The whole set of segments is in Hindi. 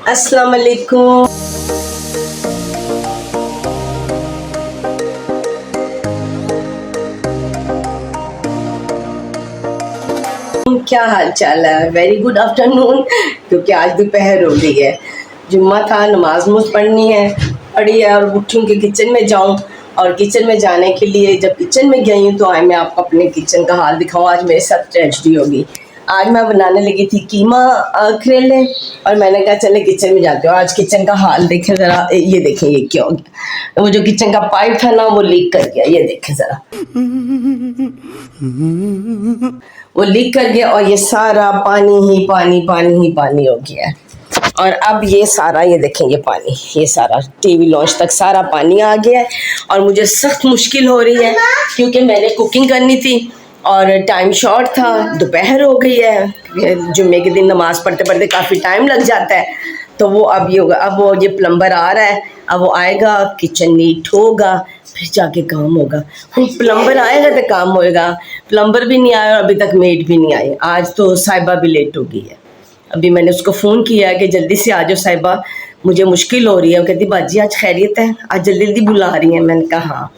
अस्सलाम वालेकुम। क्या हाल चाल है? वेरी गुड आफ्टरनून, क्योंकि आज दोपहर हो गई है। जुम्मा था, नमाज मुझ पढ़नी है, पढ़ी है और उठूँ कि किचन में जाऊँ। और किचन में जाने के लिए जब किचन में गई हूँ तो आज मैं आपको अपने किचन का हाल दिखाऊँ। आज मेरे साथ ट्रेजेडी होगी। आज मैं बनाने लगी थी कीमा करेले, और मैंने कहा चले किचन में जाते हो। आज किचन का हाल देखें ज़रा, ये देखें ये क्या हो गया। वो जो किचन का पाइप था ना, वो लीक कर गया। ये देखें ज़रा, वो लीक कर गया और ये सारा पानी ही पानी, पानी ही पानी हो गया है। और अब ये सारा, ये देखें ये पानी, ये सारा टीवी लॉन्च तक सारा पानी आ गया है। और मुझे सख्त मुश्किल हो रही है क्योंकि मैंने कुकिंग करनी थी और टाइम शॉर्ट था, दोपहर हो गई है। जुम्मे के दिन नमाज पढ़ते पढ़ते काफ़ी टाइम लग जाता है। तो वो अब ये होगा, अब वो ये प्लम्बर आ रहा है, अब वो आएगा, किचन नीट होगा, फिर जाके काम होगा। प्लम्बर आएगा तो काम होएगा। प्लम्बर भी नहीं आया और अभी तक मेड भी नहीं आई। आज तो साहिबा भी लेट हो गई है। अभी मैंने उसको फ़ोन किया है कि जल्दी से आ जाओ साहिबा, मुझे मुश्किल हो रही है। वो कहती बाजी आज खैरियत है, आज जल्दी जल्दी बुला रही हैं। मैंने कहा हाँ,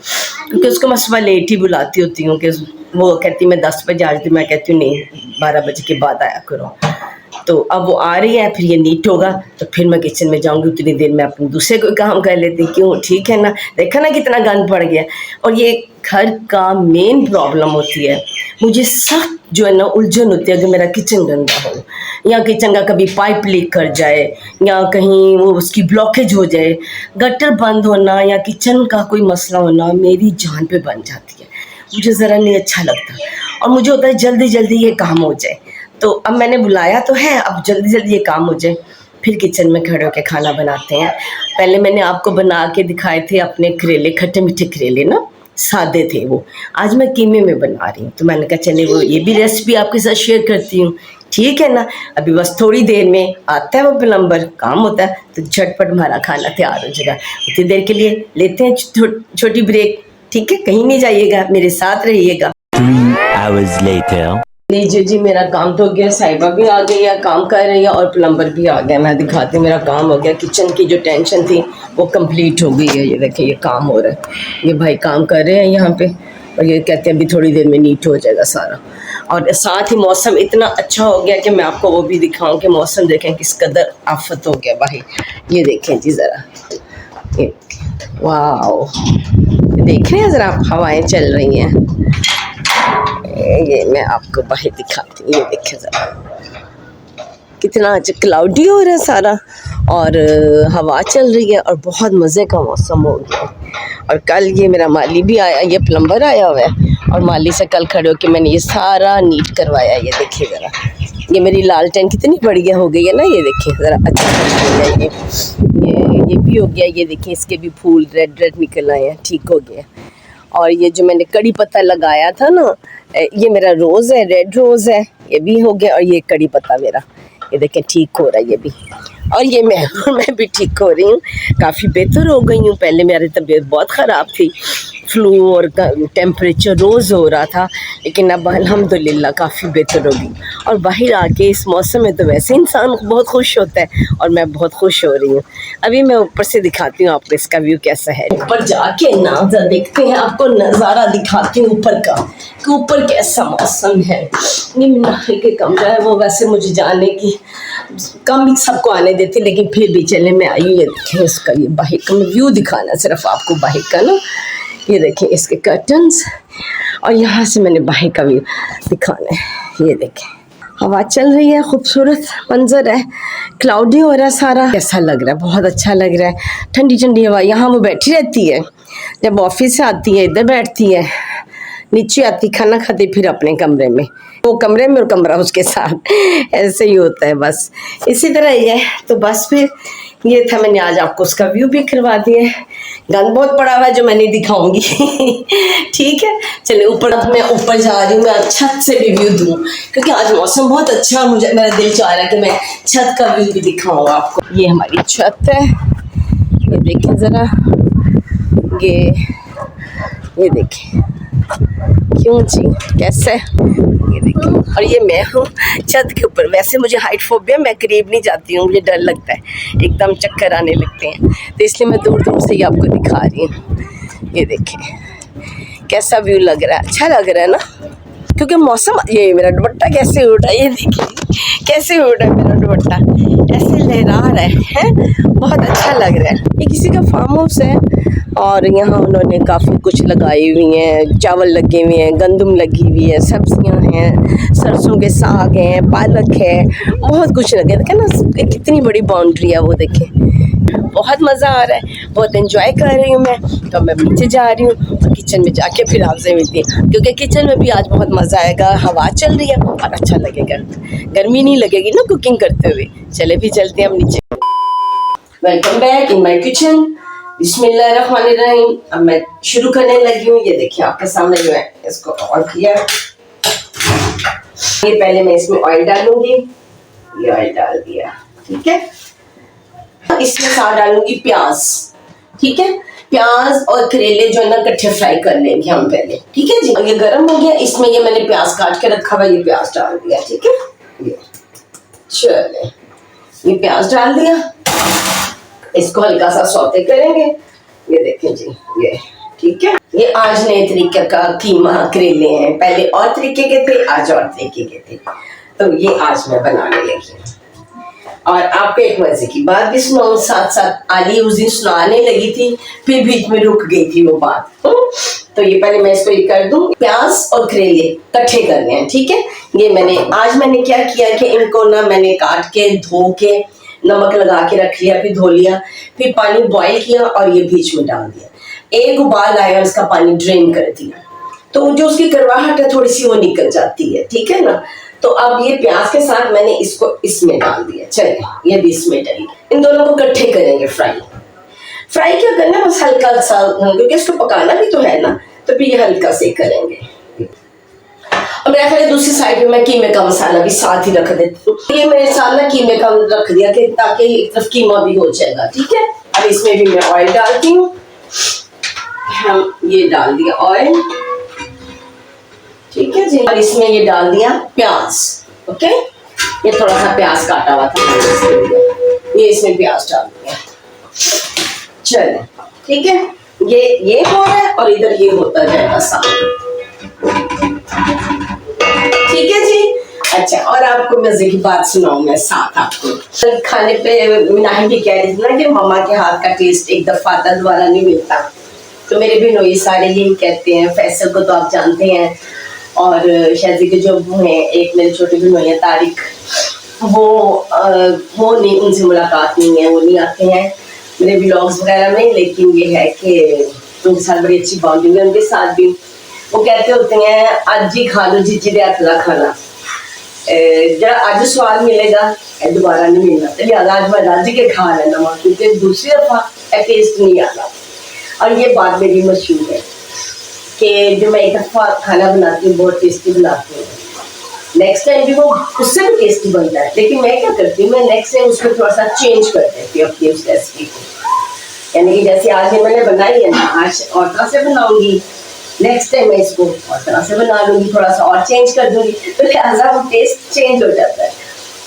क्योंकि उसको मैं सुबह लेट ही बुलाती होती हूँ कि वो कहती मैं 10 बजे आज, मैं कहती हूँ नहीं 12 बजे के बाद आया करो। तो अब वो आ रही है, फिर ये नीट होगा तो फिर मैं किचन में जाऊंगी। उतनी देर में अपने दूसरे कोई काम कर लेती, क्यों, ठीक है ना। देखा ना कितना गंद पड़ गया। और ये घर का मेन प्रॉब्लम होती है, मुझे सख्त जो है ना उलझन होती है कि मेरा किचन गंदा हो, या किचन का कभी पाइप लीक कर जाए, या कहीं वो उसकी ब्लॉकेज हो जाए, गटर बंद होना या किचन का कोई मसला होना मेरी जान पे बन जाती है। मुझे ज़रा नहीं अच्छा लगता और मुझे होता है जल्दी जल्दी ये काम हो जाए। तो अब मैंने बुलाया तो है, अब जल्दी जल्दी ये काम हो जाए, फिर किचन में खड़े होकर खाना बनाते हैं। पहले मैंने आपको बना के दिखाए थे अपने करेले, खट्टे मीठे करेले ना, सादे थे वो। आज मैं कीमे में बना रही हूँ, तो मैंने कहा चले वो ये भी रेसिपी आपके साथ शेयर करती हूँ, ठीक है ना। अभी बस थोड़ी देर में आता है वो प्लम्बर, काम होता है तो झटपट हमारा खाना तैयार हो जाएगा। उतनी देर के लिए लेते हैं छोटी ब्रेक, ठीक है। कहीं नहीं जाइएगा, मेरे साथ रहिएगा। 3 hours later. लीजिए जी, मेरा काम तो हो गया, साहिबा भी आ गई है, काम कर रही है, और प्लम्बर भी आ गया। मैं दिखाती हूँ, मेरा काम हो गया। किचन की जो टेंशन थी वो कंप्लीट हो गई है। ये देखिए ये काम हो रहा है, ये भाई काम कर रहे हैं यहाँ पे, और ये कहते हैं अभी थोड़ी देर में नीट हो जाएगा सारा। और साथ ही मौसम इतना अच्छा हो गया कि मैं आपको वो भी दिखाऊँ कि मौसम देखें किस कदर आफत हो गया भाई। ये देखें जी ज़रा, वाह, देख रहे हैं ज़रा आप, हवाएँ चल रही हैं। ये मैं आपको बाहर दिखाती हूँ, ये देखें ज़रा कितना आज क्लाउडी हो रहा है सारा, और हवा चल रही है और बहुत मज़े का मौसम हो गया। और कल ये मेरा माली भी आया, ये प्लम्बर आया हुआ है, और माली से कल खड़े होकर मैंने ये सारा नीट करवाया। ये देखिए ज़रा, ये मेरी लालटेन कितनी बढ़िया हो गई है ना। ये देखिए ज़रा, अच्छा हो गया ये भी हो गया। ये देखिए इसके भी फूल रेड रेड निकल आए हैं, ठीक हो गया। और ये जो मैंने कड़ी पत्ता लगाया था ना, ये मेरा रोज़ है, रेड रोज़ है, ये भी हो गया। और ये कड़ी पत्ता मेरा, ये देखें ठीक हो रहा है ये भी। और ये मैं भी ठीक हो रही हूँ, काफ़ी बेहतर हो गई हूँ। पहले मेरी तबीयत बहुत ख़राब थी, फ्लू और टेम्परेचर रोज़ हो रहा था, लेकिन अब अल्हम्दुलिल्लाह काफ़ी बेहतर हो गई। और बाहर आके इस मौसम में तो वैसे इंसान बहुत खुश होता है, और मैं बहुत खुश हो रही हूँ। अभी मैं ऊपर से दिखाती हूँ आपको इसका व्यू कैसा है। ऊपर जाके ना जरा देखते हैं, आपको नज़ारा दिखाती हूँ ऊपर का कि ऊपर कैसा मौसम है। ये मीनारे के कमरा है, वो वैसे मुझे जाने की कम ही सबको आने देती, लेकिन फिर भी चले मैं आई। ये देखें इसका, ये बाहर का मैं व्यू दिखाना सिर्फ आपको बाहर का ना। ये देखें इसके कर्टन्स, और यहाँ से मैंने बाहर का व्यू दिखाना है। ये देखें हवा चल रही है, खूबसूरत मंजर है, क्लाउडी हो रहा है सारा। कैसा लग रहा है, बहुत अच्छा लग रहा है। ठंडी ठंडी हवा, यहाँ वो बैठी रहती है, जब ऑफिस से आती है इधर बैठती है, नीचे आती खाना खाती फिर अपने कमरे में, वो कमरे में और कमरा उसके साथ, ऐसे ही होता है बस, इसी तरह ही है। तो बस फिर ये था, मैंने आज आपको उसका व्यू भी करवा दिया। गंद बहुत पड़ा हुआ है जो मैं नहीं दिखाऊंगी ठीक है, चलिए ऊपर, मैं ऊपर जा रही हूँ, मैं छत से भी व्यू दूँ क्योंकि आज मौसम बहुत अच्छा है। मुझे मेरा दिल चाह रहा है कि मैं छत का व्यू भी दिखाऊँ आपको। ये हमारी छत है, ये देखें ज़रा, ये देखें क्यों जी, कैसे? ये देखिए, और ये मैं हूँ छत के ऊपर। वैसे मुझे हाइट फोबिया, मैं करीब नहीं जाती हूँ, मुझे डर लगता है, एकदम चक्कर आने लगते हैं, तो इसलिए मैं दूर दूर से ही आपको दिखा रही हूँ। ये देखिए कैसा व्यू लग रहा है, अच्छा लग रहा है ना, क्योंकि मौसम। ये मेरा दुपट्टा कैसे उड़ रहा है, ये देखिए कैसे उड़ रहा है मेरा दुपट्टा, ऐसे लहरा रहा है, बहुत अच्छा लग रहा है। ये किसी का फार्म हाउस है और यहाँ उन्होंने काफ़ी कुछ लगाई हुई हैं, चावल लगे हुए हैं, गंदम लगी हुई है, सब्जियां हैं, सरसों के साग हैं, पालक है, बहुत कुछ लगे। देखें ना कितनी बड़ी बाउंड्री है वो, देखें बहुत मज़ा आ रहा है, बहुत एंजॉय कर रही हूँ मैं। तो मैं नीचे जा रही हूँ और किचन में जाके फिर आपसे मिलती हूँ, क्योंकि किचन में भी आज बहुत मज़ा आएगा, हवा चल रही है और अच्छा लगेगा, गर्मी नहीं लगेगी ना कुकिंग करते हुए। चले भी चलते हैं हम नीचे। Welcome back in my kitchen. बिस्मिल्लाहिर्रहमानिर्रहीम। अब मैं शुरू करने लगी हूँ। ये देखिए आपके सामने जो है, इसको ऑन किया। ये पहले मैं इसमें ऑयल डालूंगी, ये ऑयल डाल दिया, ठीक है। इसमें साथ डालूंगी प्याज, ठीक है। प्याज और करेले जो है ना इकट्ठे फ्राई कर लेंगे हम पहले, ठीक है जी। ये गर्म हो गया, इसमें ये मैंने प्याज काट के रखा हुआ, ये प्याज डाल दिया, ठीक है। ये चले, ये प्याज डाल दिया, इसको हल्का सा सौते करेंगे। ये देखें जी, ये ठीक है। ये आज नए तरीके का कीमा करेले हैं, पहले और तरीके के थे, आज और तरीके के थे, तो ये आज मैं बनाने लगी हूँ। और आपको एक मजे की बात भी सुनाऊं साथ साथ। आली उस दिन सुनाने लगी थी, फिर बीच में रुक गई थी वो बात। तो ये पहले मैं इसको ये कर दूं, प्याज और करेले इकट्ठे करने हैं, ठीक है। ये मैंने क्या किया कि इनको ना मैंने काट के धो के नमक लगा के रख लिया, फिर धो लिया, फिर पानी बॉईल किया और ये बीच में डाल दिया। एक उबाल आया, उसका पानी ड्रेन कर दिया, तो जो उसकी करवाहट है थोड़ी सी वो निकल जाती है, ठीक है ना। तो अब ये प्याज के साथ मैंने इसको इसमें डाल दिया। चलिए ये भी इसमें डालिए, इन दोनों को इकट्ठे करेंगे फ्राई। फ्राई क्या करना, बस हल्का सा, क्योंकि इसको पकाना भी तो है ना, तो फिर ये हल्का से करेंगे। और मेरा ख्याल है दूसरी साइड में मैं कीमे का मसाला भी साथ ही रख देती हूँ। ये मेरे साथ ना कीमे का रख दिया कि ताकि एक तरफ कीमा भी हो जाएगा, ठीक है। अब इसमें भी मैं ऑयल डालती हूँ, हम ये डाल दिया ऑयल, ठीक है जी। और इसमें ये डाल दिया प्याज, ओके। ये थोड़ा सा प्याज काटा हुआ था, ये इसमें प्याज डाल दिया। चलो ठीक है, ये हो रहा है और इधर ये होता जाएगा साथ, ठीक है जी। अच्छा, और आपको मजे की बात सुनाऊं मैं साथ आपको। खाने पे मिनाही भी कह रही थी ना कि मम्मा के हाथ का टेस्ट एक दफा दोबारा नहीं मिलता, तो मेरे भी नोई सारे यही कहते हैं। फैसल को तो आप जानते हैं, और शादी के जो हैं, एक मेरे छोटे बहन है तारिक, वो नहीं, उनसे मुलाकात नहीं है, वो नहीं आते हैं मेरे व्लॉग्स वगैरह में। लेकिन ये है कि उनके साथ बड़ी अच्छी बॉन्डिंग है, उनके साथ भी। वो कहते होते हैं आज ही खा लो जीजी दे हथ का खाना, जरा आज स्वाद मिलेगा दोबारा नहीं मिलना, तो लिहाजा आज मैं रज के खा लेना वहाँ, क्योंकि दूसरी दफा टेस्ट नहीं आता। और ये बात मेरी मशहूर है कि जो मैं एक दफा खाना बनाती हूँ बहुत टेस्टी बनाती हूँ, नेक्स्ट टाइम भी वो उससे भी टेस्टी बनता है। लेकिन मैं क्या करती हूँ, मैं नेक्स्ट टाइम उसमें थोड़ा सा चेंज कर देती हूँ अपनी उस रेसिपी को। यानी कि जैसे आज ये मैंने बनाई है ना, आज और तरह से बनाऊंगी, नेक्स्ट टाइम मैं इसको और तरह से बना लूंगी, थोड़ा सा और चेंज कर दूंगी, तो लिहाजा वो टेस्ट चेंज हो जाता है।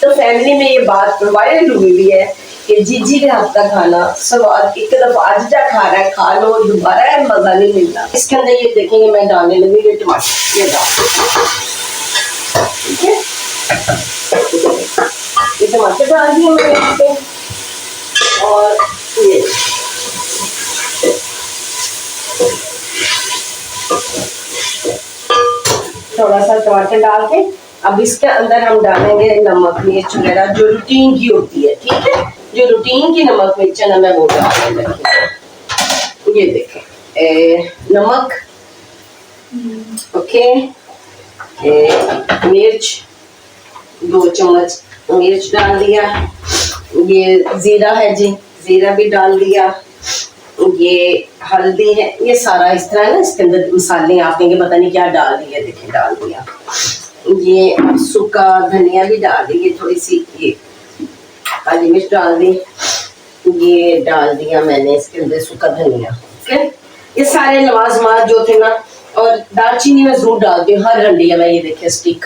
तो फैमिली में ये बात वायरल हुई हुई है कि जीजी के हाथ का खाना स्वाद एक दफा आज जा खा रहा है, खा लो, दोबारा मजा नहीं मिलता। इसके अंदर ये देखेंगे मैं डालने लगी ये टमाटर, ये डाल, ठीक है। ये टमाटर डाल दिए मैंने यहाँ पे, और ये थोड़ा सा टमाटर डाल के अब इसके अंदर हम डालेंगे नमक मिर्च वगैरह जो रूटीन की होती है, ठीक है। जो रूटीन की नमक मिर्च है ना, मैं वो डालने लगी। ये देखें नमक, ओके, मिर्च 2 चम्मच मिर्च डाल दिया। ये जीरा है जी, जीरा भी डाल दिया। ये हल्दी है, ये सारा इस तरह ना, इसके अंदर मसाले आप कहेंगे पता नहीं क्या डाल दिया, देखिए डाल दिया। ये सूखा धनिया भी डाल दी, थोड़ी सी ये काली मिर्च डाल दी, ये डाल दिया मैंने इसके अंदर सूखा धनिया, ओके। ये सारे लवाजमात जो थे ना और दालचीनी मैं जरूर डालती हूँ हर हंडिया में। ये देखिए स्टिक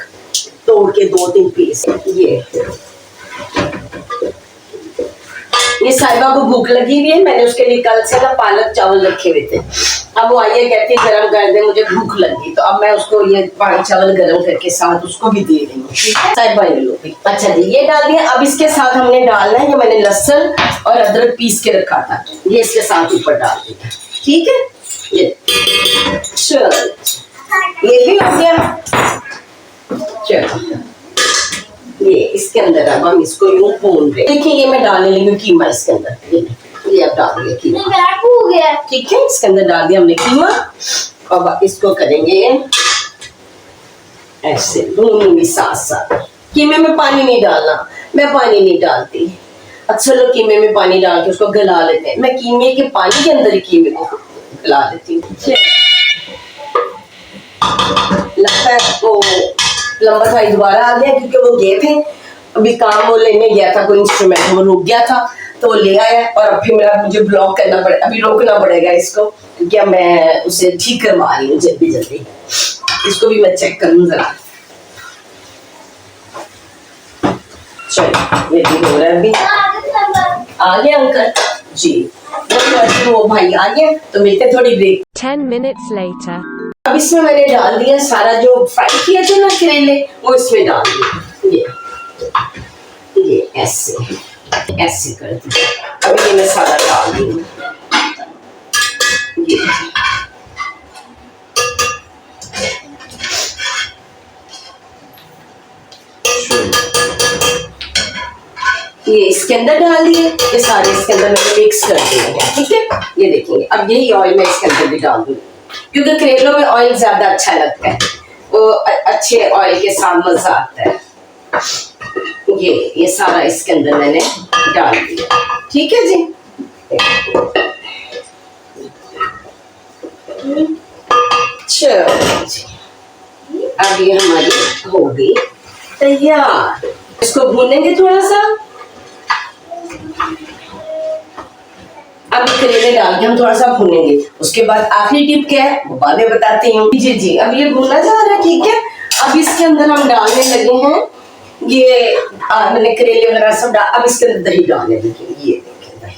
तोड़ के 2-3 पीस। ये साहिबा को भूख लगी हुई है, मैंने उसके लिए कल से ना पालक चावल रखे हुए थे। अब वो आई है कहती है गरम कर दे, मुझे भूख लगी, तो अब मैं उसको ये पानी चावल गरम करके साथ उसको भी दे रही हूँ। ठीक है साहिबा, ये लो भी। अच्छा जी, ये डाल दिया। अब इसके साथ हमने डालना है, ये मैंने लहसुन और अदरक पीस के रखा था, ये इसके साथ ऊपर डाल दिया। ठीक है, ये चलो ये भी हो गया। चलो ये इसके अंदर अब हम इसको यूं भून रहे। देखिए ये मैं डालने लगी हूँ कीमा इसके अंदर। ये अब डाल दिया कीमा, हो गया। ठीक है, इसके अंदर डाल दिया हमने कीमा। अब इसको करेंगे ऐसे भूनूंगी साथ साथ। कीमे में पानी नहीं डालना, मैं पानी नहीं डालती। अच्छा लोग कीमे में पानी डाल के उसको गला लेते हैं, मैं कीमे के पानी के अंदर ही कीमे को गला लेती हूँ। लगता है वो लंबा भाई दोबारा आ गया क्योंकि वो गए थे अभी काम, वो लेने गया था कोई इंस्ट्रूमेंट, वो रुक गया था तो वो ले आया। और अब फिर मेरा मुझे ब्लॉक करना पड़े, अभी रोकना पड़ेगा इसको क्योंकि मैं उसे ठीक करवा रही हूँ जल्दी जल्दी। इसको भी मैं चेक करूँ जरा। चलो ये भी हो रहा है। अभी आ गया अंकल जी, वो भाई आ गया तो मिलते थोड़ी ब्रेक। 10 minutes later. अब इसमें मैंने डाल दिया सारा जो फ्राई किया था ना करेले, वो इसमें डाल दिया। ये ऐसे ऐसे कर दिया। अब ये मैं सारा डाल दूँ। ये इसके अंदर डाल दिए, ये सारे इसके अंदर मैंने मिक्स कर दिए। ठीक है, ये देखेंगे। अब यही ऑयल मैं इसके अंदर भी डाल दूँगी क्योंकि करेलों में ऑयल ज्यादा अच्छा लगता है, वो अच्छे ऑयल के साथ मजा आता है। ये सारा इसके अंदर मैंने डाल दिया। ठीक है जी, चलो जी, अब ये हमारी हो गई तैयार। इसको भूनेंगे थोड़ा सा। अब करेले डाल के हम थोड़ा सा भूनेंगे, उसके बाद आखिरी टिप क्या है वो बाद में बताती हूँ। जी जी, अब ये भूना जा रहा है। ठीक है, अब इसके अंदर हम डालने लगे हैं ये मैंने करेले वगैरह सब डाल। अब इसके अंदर दही डालने लगे, ये देखिए दही।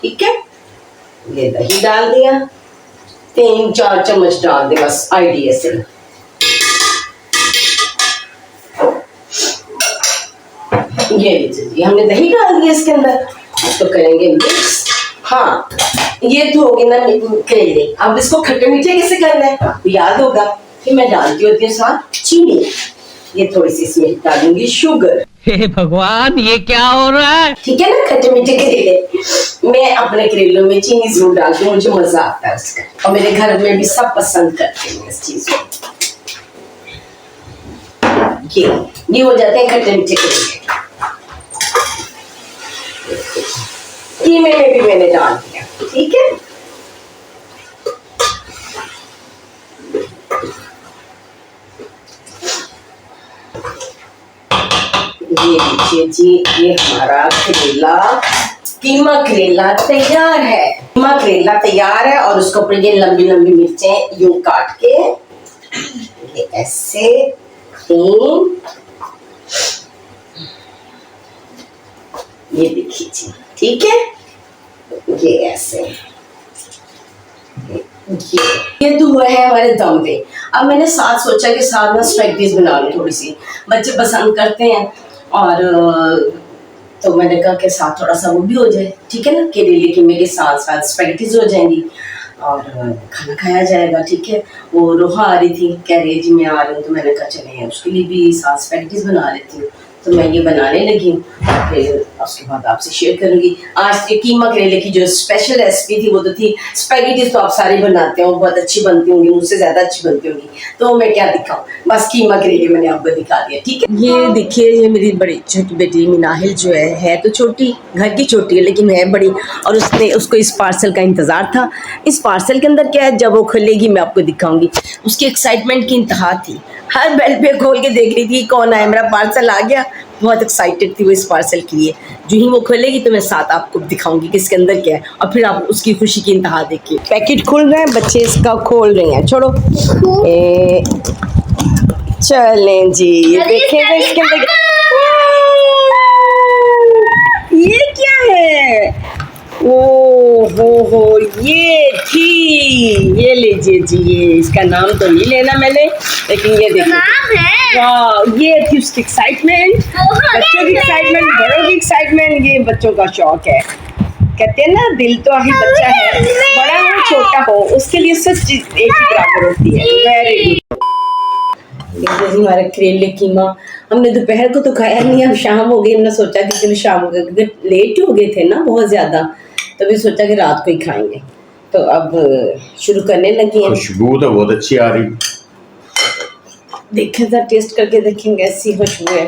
ठीक है, ये दही डाल दिया, 3-4 चम्मच डाल दे बस आइडिया से। ये हमने दही डाल दिया इसके अंदर, इसको करेंगे मिक्स। हाँ, ये तो होगी ना करेले। अब इसको खट्टे मीठे कैसे करना है याद होगा कि मैं डालती होती हूँ साथ चीनी। ये थोड़ी सी इसमें डालूंगी शुगर। हे भगवान, ये क्या हो रहा है? ठीक है ना, खट्टे मीठे करेले मैं अपने करेलों में चीनी जरूर डालती हूँ, मुझे मजा आता है उसका, और मेरे घर में भी सब पसंद करते हैं इस चीज को। ये हो जाते हैं खट्टे मीठे करेले। कीमे में भी मैंने डाल दिया। ठीक है, ये देखिए जी, ये हमारा करेला कीमा करेला तैयार है। कीमा करेला तैयार है और उसके ऊपर ये लंबी लंबी मिर्चें यूं काट के ये ऐसे 3, ये देखिए जी। ठीक है, ये ऐसे ये तो हुआ है हमारे दम पे। अब मैंने साथ सोचा कि साथ में स्पैगेटीज बना लूं, थोड़ी सी बच्चे पसंद करते हैं, और तो मैंने कहा कि साथ थोड़ा सा वो भी हो जाए। ठीक है ना, करेले कीमे के साथ साथ स्पैगेटीज हो जाएंगी और खाना खाया जाएगा। ठीक है, वो रोहा आ रही थी, कह रही जी मैं आ रही हूँ, तो मैंने कहा चले उसके लिए भी साथ स्पैगेटीज बना लेती हूँ। तो मैं ये बनाने लगी हूँ, फिर उसके बाद आपसे शेयर करूंगी। आज के कीमा करेले की जो स्पेशल रेसिपी थी वो तो थी स्पैगेटीज, तो आप सारे बनाते हो, बहुत अच्छी बनती होंगी, मुझसे ज्यादा अच्छी बनती होंगी, तो मैं क्या दिखाऊं, बस कीमा करेले मैंने आपको दिखा दिया। ठीक है, ये देखिए, ये मेरी बड़ी छोटी बेटी मिनाहिल जो है तो छोटी, घर की छोटी है लेकिन है बड़ी, और उसको इस पार्सल का इंतजार था। इस पार्सल के अंदर क्या है, जब वो खुलेगी मैं आपको दिखाऊंगी। उसकी एक्साइटमेंट की इंतहा थी, हर बेल पे खोल के देख रही थी कौन आया, मेरा पार्सल आ गया, बहुत एक्साइटेड थी वो इस पार्सल के लिए। जो ही वो खोलेगी तो मैं साथ आपको दिखाऊंगी कि इसके अंदर क्या है, और फिर आप उसकी खुशी की इंतहा देखिए। पैकेट खुल रहा है, बच्चे इसका खोल रहे हैं। छोड़ो चलें जी, ये देखें तो इसके अंदर ये क्या है। ओ हो ये थी, ये लीजिए जी, ये इसका नाम तो नहीं लेना मैंने, लेकिन ये देखिए वाह, ये थी उसकी एक्साइटमेंट, बच्चों की एक्साइटमेंट, बड़ों की एक्साइटमेंट। ये बच्चों का शौक है, कहते हैं ना दिल तो आखिर बच्चा है, बड़ा हो छोटा हो उसके लिए सब चीज एक ही बराबर होती है। Very good. हमारा करेले कीमा हमने दोपहर को तो खाया नहीं, अब शाम हो गई, हमने सोचा कि चलो शाम हो गई, क्योंकि लेट हो गए थे ना बहुत ज़्यादा, तो भी सोचा कि रात को ही खाएंगे। तो अब शुरू करने लगी हैं। खुशबू तो बहुत अच्छी आ रही, देखें जरा टेस्ट करके देखेंगे, ऐसी खुशबू है।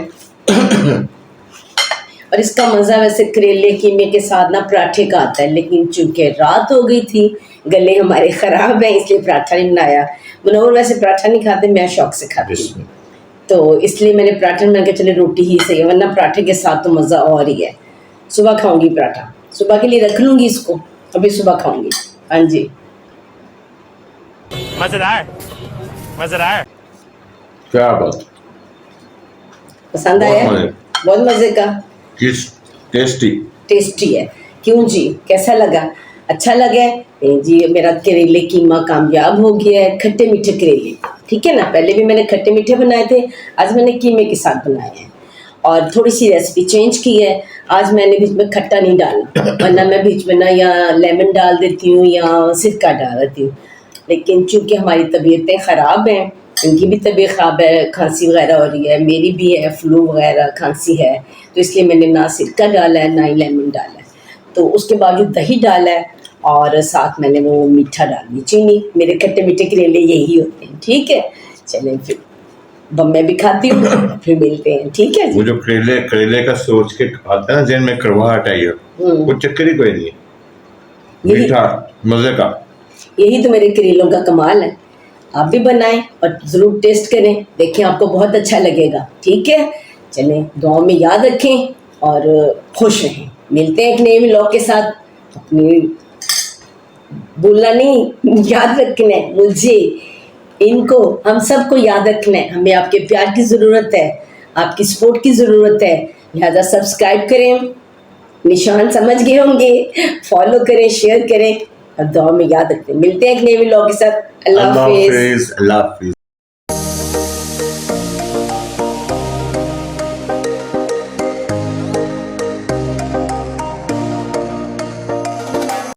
और इसका मज़ा वैसे करेले कीमे के साथ ना पराठे का आता है, लेकिन चूंकि रात हो गई थी, गले हमारे ख़राब हैं, इसलिए पराठा नहीं बनाया। मुनव्वर वैसे पराठा नहीं खाते, मैं शौक से खाती हूँ, तो इसलिए मैंने पराठा बना के चले रोटी ही सही है, वरना पराठे के साथ तो मज़ा और ही है। सुबह खाऊंगी पराठा, सुबह के लिए रख लूँगी इसको, अभी सुबह खाऊंगी। हाँ जी, मजेदार मजेदार। क्या बात, पसंद बहुत आया? मजे। बहुत मज़े का, टेस्टी। टेस्टी है। क्यों जी, कैसा लगा? अच्छा लगा है? नहीं जी, मेरा करेले कीमा कामयाब हो गया है। खट्टे मीठे करेले, ठीक है ना, पहले भी मैंने खट्टे मीठे बनाए थे, आज मैंने कीमे के साथ बनाए हैं, और थोड़ी सी रेसिपी चेंज की है। आज मैंने बीच में खट्टा नहीं डाला, वरना मैं बीच में ना या लेमन डाल देती हूँ या सिरका डाल देती हूँ, लेकिन चूँकि हमारी तबीयतें ख़राब हैं, इनकी भी तबीयत ख़राब है, खांसी वगैरह हो रही है, मेरी भी है, फ्लू वगैरह खांसी है, तो इसलिए मैंने ना सिरका डाला है ना ही लेमन डाला है। तो उसके बावजूद दही डाला है, और साथ मैंने वो मीठा डाल दी, चीनी। मेरे खट्टे मीठे करेले यही होते हैं, ठीक है। चलें फिर, बम मैं भी खाती हूँ, फिर मिलते हैं, ठीक है जी। वो जो करेले का सोच के आता है ना जहन में, करवाहट आई है, वो चक्कर ही कोई नहीं है, मीठा मजे का। यही तो मेरे करेलों का कमाल है। आप भी बनाएं और ज़रूर टेस्ट करें, देखें आपको बहुत अच्छा लगेगा, ठीक है। चलें, दुआओं में याद रखें और खुश रहें। मिलते हैं एक नए व्लॉग के साथ। अपनी बोलना नहीं, याद रखना है मुझे, इनको, हम सबको याद रखना है। हमें आपके प्यार की ज़रूरत है, आपकी सपोर्ट की ज़रूरत है, लिहाजा सब्सक्राइब करें, निशान समझ गए होंगे, फॉलो करें, शेयर करें और दुआ में याद रखें। मिलते हैं एक नए व्लॉग के साथ। अल्लाह हाफिज़। अल्लाह हाफिज़।